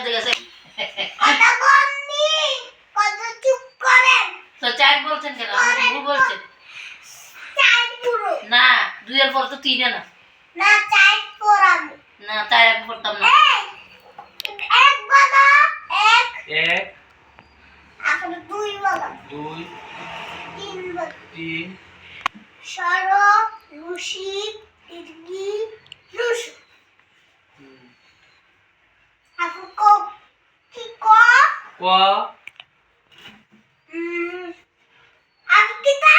বাজে গেছে। কথা বলনি, কথা চুপ করেন। তো 4 বলছেন কেন? আপনি ভুল বলছেন। 4 পুরো না 2 এর পর তো 3 না। না 4 পড়াবো না তাই আমি পড়তাম না। এক বলো, এক এক এখন 2 বলো, 2 3 বলো, 3 সর রুশি ইরগি রুশু আপু কো কি কো ক আপু কি তা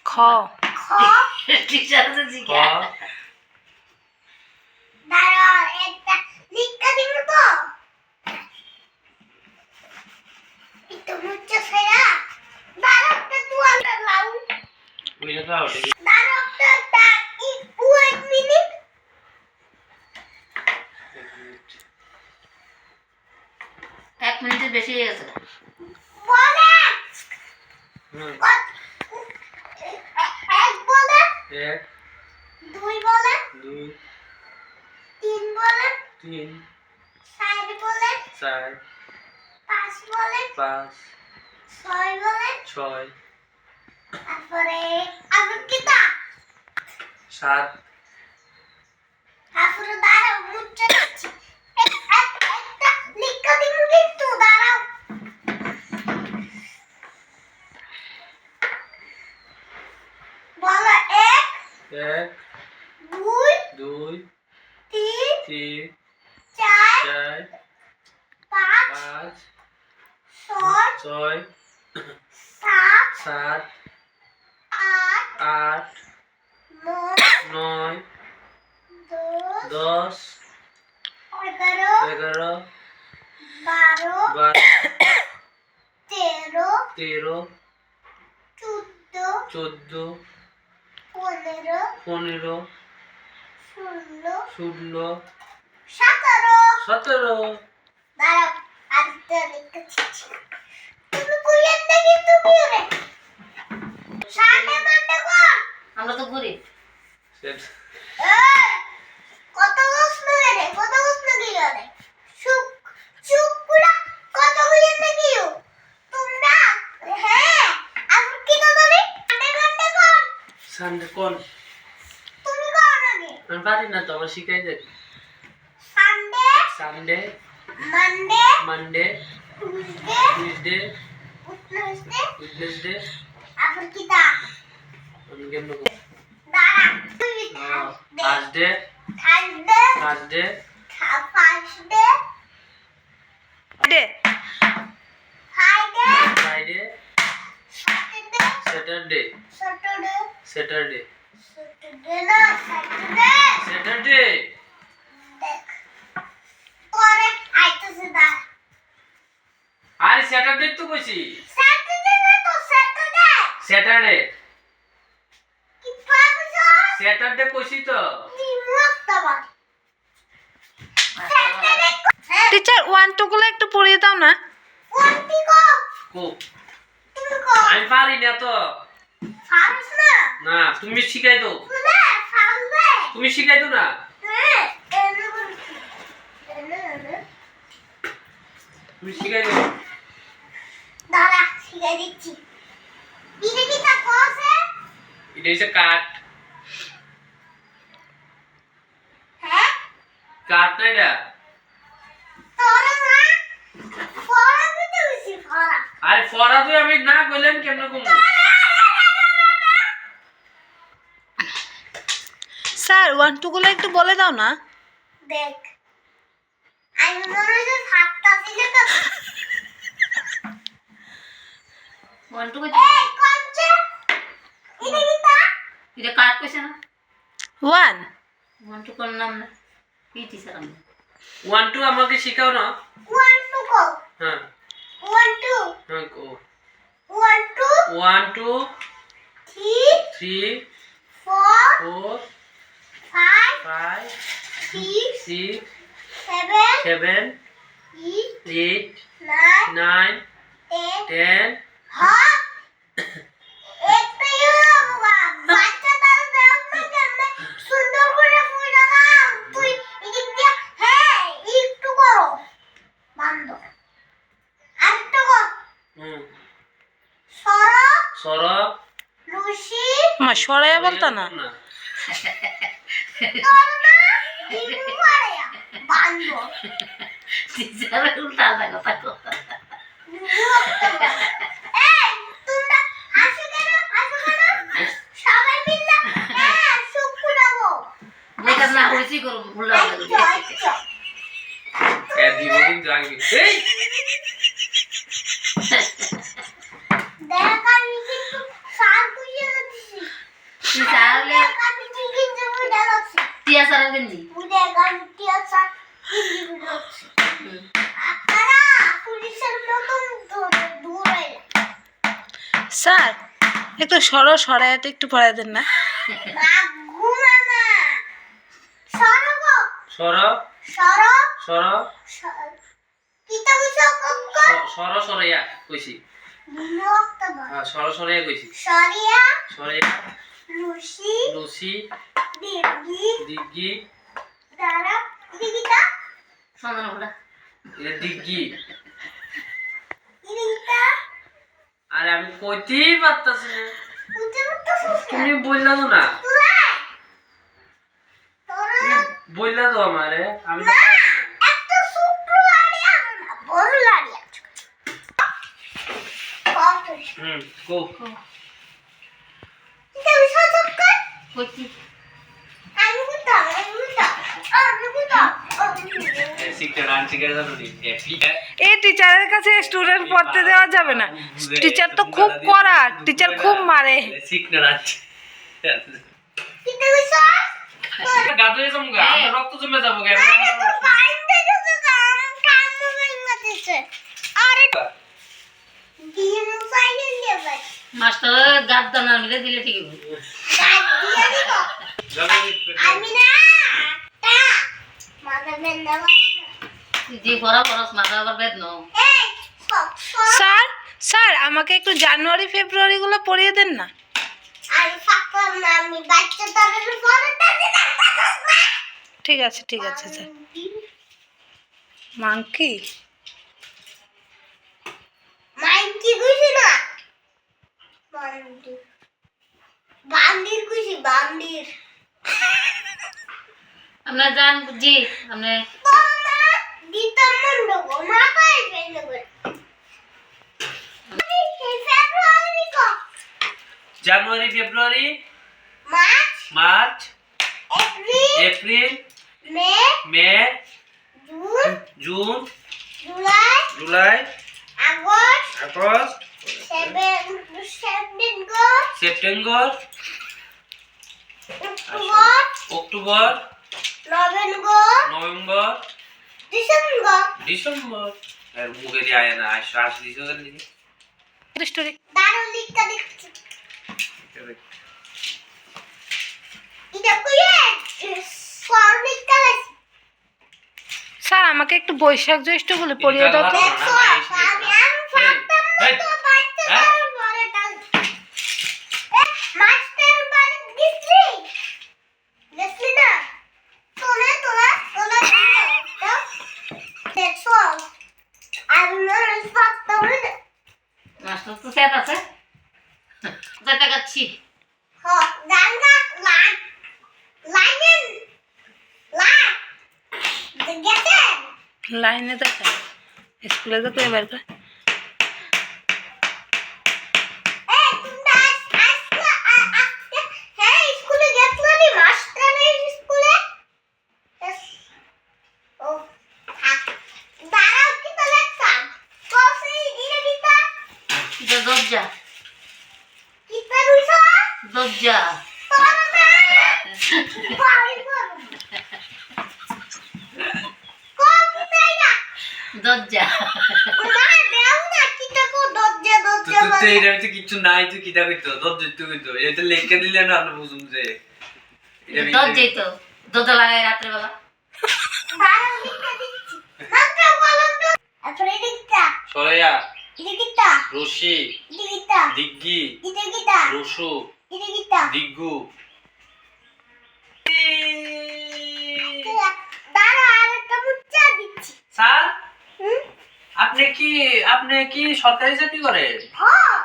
খ খ টিচার তো ক জিজ্ঞা। দাঁড়া একটা লিখা দিব তো একটু মুচ্ছা ফেরা দাঁড়া একটা তুয়ালটা লাউ ওইটা তো আউট দাঁড়া একটা ওয়েট মিনিট 1 মিনিটের বেশি হয়ে গেছে। বলে হুম এক বলে 1 2 বলে 2 3 বলে 3 4 বলে 4 5 বলে 5 6 বলে 6 তারপরে আপু কি তা 7 তারপরে দাঁড়াও মুচ্ছা দিচ্ছি একটা লিখা দিব কিন্তু দাঁড়াও বলো 1 1 2 2 3 3 4 4 5 5 6 6 7 7 8 8 9 9 10 10 11 11 12 12 13 13 14 14 15 15 16 16 17 17 দাঁড়াও আরেকটা লিখেছি তুমি কইয়েন না কিন্তু বিয়ে সামনে মানতে কর আমরা তো গরিব। সেট কত প্রশ্ন রে কত প্রশ্ন দিল রে চুপ চুপ পুরা কত কইয়েন না কিও তোমরা হ্যাঁ আর কি না বলি মানতে কর সানডে কোন তুমি কর আগে আমি পারি না তো আমার শিখাই দে Sunday Sunday Monday Monday Tuesday Tuesday Wednesday Wednesday আর কি তা আমি কেমন দাঁড়া তুই Thursday Thursday Thursday first day day Friday Friday Saturday Saturday Saturday Saturday Saturday না স্যাটারডে স্যাটারডে দেখ পরে আইতেছে দাঁড়া আরে স্যাটারডে তো কইছি স্যাটারডে না তো স্যাটারডে স্যাটারডে কি পাবছো স্যাটারডে কইছি তো নিমুক্তবা স্যাটারডে টিচার 1 2 গুলো একটু পড়িয়ে দাও না। কোনটি কো কো তুমি কো আমি পারি না তো ফারস না না তুমি শিখাই দাও না ফারবে তুমি শিখাই দাও না হ্যাঁ এনে বলছি এনে তুমি শিখাই দাও দাঁড়া শিখাই দিচ্ছি এটা কি তা কোসে এটা হইছে কাট হ্যাঁ কাট না এটা তোরা না ফরা দিতে বেশি ফরা আরে ফরা তুই আমি না কইলাম কেমনে কম স্যার 1 2 গুলো একটু বলে দাও না। দেখ আমি মনে হচ্ছে সাতটা থেকে তো 1 2 এই কোনছে এটা কি তা এটা কাট কইছে না। 1 1 2 কোন নাম না কি টিচার আমি 1 2 আমাকে শিখাও না 1 2 কো হ্যাঁ 1 2 হ্যাঁ কো 1 2 1 2 3 3 4 4 5 5 6 6 7 7 8 8 9 9 10 10 হ্যাঁ একটা ইউরো বাচ্চা তার দেখ না কেমনে সুন্দর করে ফুলালাম তুই এদিক দিয়ে হ্যাঁ একটু করো মা সরাইয়া বলতা না। তোর না দিমু মারিয়া বান্দর টিচারের উল্টা আলাদা কথা কও। এই তোমরা হাসো কেন সবাই মিলে হ্যাঁ সুখ কুড়াবো বইটা না হইছি করব উল্টা আচ্ছা আচ্ছা এ দিব কিন্তু আগে এই দেখ আমি কিন্তু সার কুইয়ে দিছি টিচারলে আমি চিকেন জমি ডালছি টিচারের গেঞ্জি বুড়ে গান্টি আছে হিন্দি বুঝছি আপনারা পুলিশের মতন দৌড়াই স্যার একটু সরাইয়াতে একটু পড়াই দেন না। না ঘুমানা সরব সর সর সর কিতা বুঝছো কক্ক সর সরাইয়া কইছি। বিনক্তবা হ্যাঁ সর সরাইয়া কইছি। সরিয়া সরাইয়া লুসি লুসি দিগি দিগ্গি দারা দিগিতা সন্ধান উল্টা এটা দিগ্গি। ইরিতা আরে আমি কইতেই পারতাছি না। উঠে উঠতে সুস্থ তুমি বললা তো না, তোরা তোরা বললা তো আমারে আমি না একটা ছোট্ট লাড়ি আনো না বড় লাড়ি আছে কত গো এটা বিশাল চক্কর কইছি আমি কোথাও শিখতে রান শিখে যাবো নি এই টিচারের কাছে স্টুডেন্ট পড়তে দেওয়া যাবে না। টিচার তো খুব কড়া, টিচার খুব মারে। শিখতে রান এটা বিশাল গাদরে জমগা আমরা রক্ত জমে যাবো কেন? আরে তো বাইন্দে গেছে কাম ভাঙা দিছে আরে ডিম ফাইনাল লেভেল মাস্টার গাদ দানা মিলে দিলে ঠিক হবে। গাড দিয়ে দিব আমি না তা মাথা বেন্দা তুই যে পড়া পড়াস মাথা আবার বেদ ন এই সব স্যার স্যার আমাকে একটু জানুয়ারি ফেব্রুয়ারি গুলো পড়িয়ে দেন না। আমি ফাকলাম না আমি বাচ্চা তাদের পড়াটা দিতে না ঠিক আছে স্যার। মাংকি মাইকি গুছি না বান্দির বান্দির গুছি বান্দির আমরা জান বুঝি আমরা তোমরা দিতাম মন্ড গো মাথায় ফেলে গো এই ফেব্রুয়ারি কো January February March March April April May May June June July July August August September September October October November November December December আর মুখে দিয়ে আয় না আশ দিছো কেন দিদি স্টোরি দারুণ লিখতে দেখছি এটা কইয়ে ফর্মিকা লাগছে স্যার আমাকে একটু বৈশাখ জ্যৈষ্ঠ গুলো পড়িয়ে দাও তো। দেখো আমি ফাটতাম না তো বাচ্চা তার পরেটা মাস্টার বাড়ি গেছলি না তোরা দেখো আমি মনে ফাটতাম না মাস্টার তো সেট আছে যেটা গাচ্ছি হ গাঙ্গা লাইন গেছে লাইনে দেখা স্কুলে তো করে বের করে। এই তোমরা আসলা হ্যাঁ স্কুলে গেছলা নি মাস্টারের স্কুলে ও দাঁড়াও কি তো লেখতাম কফি ইরে দিতা এটা দরজা কিতা রইছ দরজা তোরা না ভাই করো কফিটা দরজা না দেও না কিতা কো দরজা তো এর ভিতরে কিছু নাই তুই কিটা কইতো দদ্দ তুই কইতো এটা লেখকে দিলে না আমরা বুঝুম যে এটা দরজাই তো দরজা লাগাই রাত্রে বেলা দাঁড়াও লিখতে দিচ্ছি মাত্র বলো তো তারপরে দিতা সরাইয়া এটা কিতা রশি এটা কিতা দিগ্গি এটা কিতা রসু এটা কিতা দিগ্গু দাঁড়া আরেকটা মুচ্চা দিচ্ছি স্যার হুম আপনি কি সরকারি চাকরি করেন? হ্যাঁ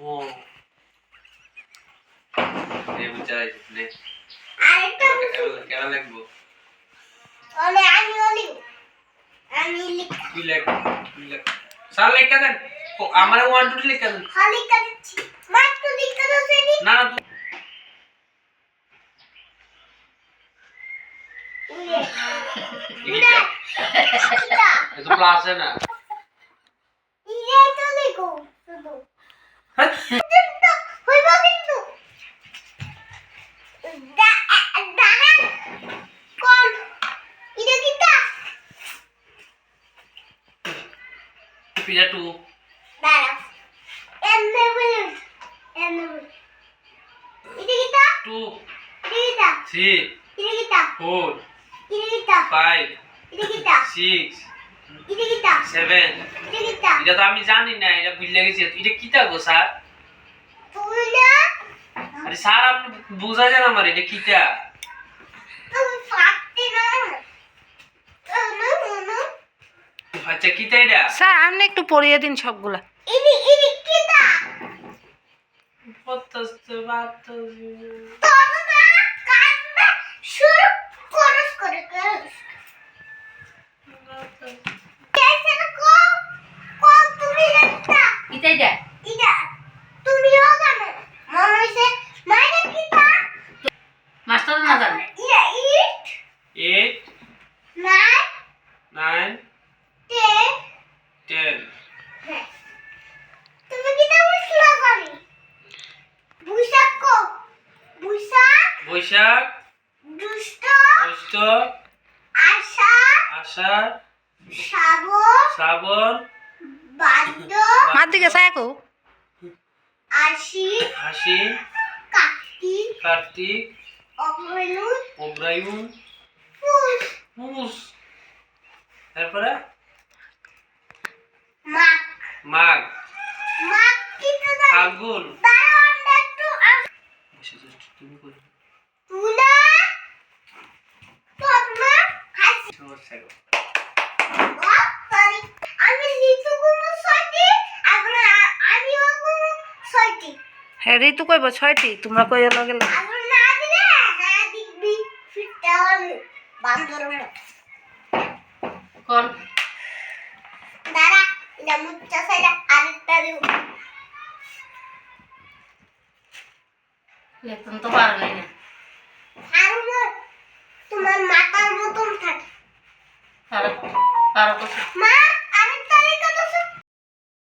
ও এ বুঝাই নে আরেকটা কেন লাগবো ওলে আমি লিখ তুই লেখ স্যার লেখা দেন আমার 1 2 লেখা দেন খালি কাটছি মাত্র লিখতে দাও সেনি না না তুই উড়ে এটা তো ক্লাস है ना ইয়ে তো লিখো শুধু কিন্তু হইব কিন্তু দাঁড়া কোন এটা কিটা পিজা 2 দাঁড়া এমনে এটা কিটা 2 এটা কিটা 3 এটা 4 কিটা 5 এটা কিটা 6 এটা কিটা 7 এটা কিটা এটা তো আমি জানি না এটা ভুলে গেছি এটা কিটা গো স্যার তুই না আরে স্যার আপনি বুঝা যান আমার এটা কিটা তুমি ফাটতে না না আচ্ছা কিটা এটা স্যার আপনি একটু পড়িয়ে দিন সবগুলা। ইনি কিটা পত্তস্ত বাত তোমরা কান্না শুরু করস করে কেসে কো তুমি একটা কিতাই দে ইটা তুমিও জানো মনে হইছে মানে কিটা মাস্টার না জানে ইয়া ইট 8 9 9 10 10 হ্যাঁ তুমি কিটা বুঝলা জানি বুইসাক বৈশাখ দুষ্ট জ্যৈষ্ঠ আষাঢ় আষাঢ় শ্রাবণ শ্রাবণ ভাদ্র মার দিকে সাইকো। আশ্বিন আশ্বিন কার্তিক কার্তিক অগ্রহায়ণ অগ্রহায়ণ পুষ পুষ তারপরে মাঘ মাঘ মাঘ কিটা জানি ফাল্গুন দাঁড়াও আমরা একটু তুমি কই তুলা তোমরা হাসি সমস্যা গো সরি আমি লিখু কোনো ছয়টি এখন আমিও কোনো ছয়টি হ্যাঁ ঋতু কইব 6টি, তোমরা কইয়া লগে লগে। এখন না দিলে হ্যাঁ দেখবি ফিরতে হবে বান্দরের মতো কোন দাঁড়া এটা মুচ্চা সাইডা আরেকটা দেব লেখন তো পারো নাই না আরো না তোমার মাথার মতন থাকে পারো পারো কিছু মা